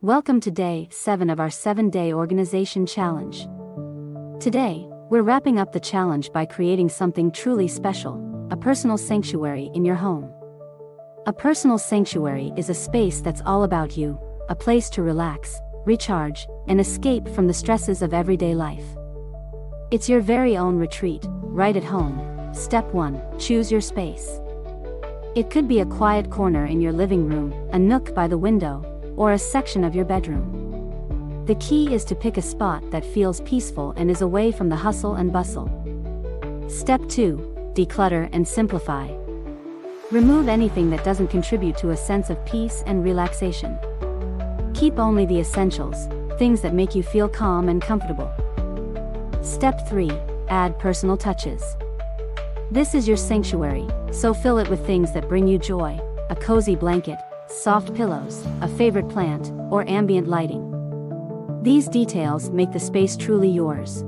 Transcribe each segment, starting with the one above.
Welcome to day 7 of our 7-day organization challenge. Today, we're wrapping up the challenge by creating something truly special, a personal sanctuary in your home. A personal sanctuary is a space that's all about you, a place to relax, recharge, and escape from the stresses of everyday life. It's your very own retreat, right at home. Step 1, choose your space. It could be a quiet corner in your living room, a nook by the window, or a section of your bedroom. The key is to pick a spot that feels peaceful and is away from the hustle and bustle. Step 2, declutter and simplify. Remove anything that doesn't contribute to a sense of peace and relaxation. Keep only the essentials, things that make you feel calm and comfortable. Step 3, add personal touches. This is your sanctuary, so fill it with things that bring you joy, a cozy blanket, soft pillows, a favorite plant, or ambient lighting. These details make the space truly yours.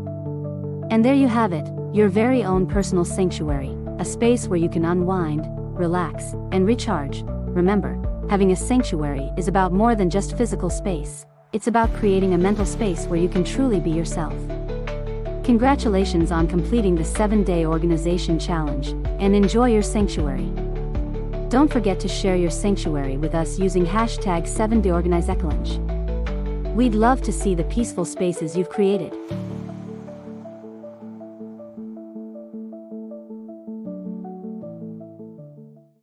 And there you have it, your very own personal sanctuary, a space where you can unwind, relax, and recharge. Remember, having a sanctuary is about more than just physical space. It's about creating a mental space where you can truly be yourself. Congratulations on completing the 7-day organization challenge, and enjoy your sanctuary. Don't forget to share your sanctuary with us using #7dayOrganizeChallenge. We'd love to see the peaceful spaces you've created.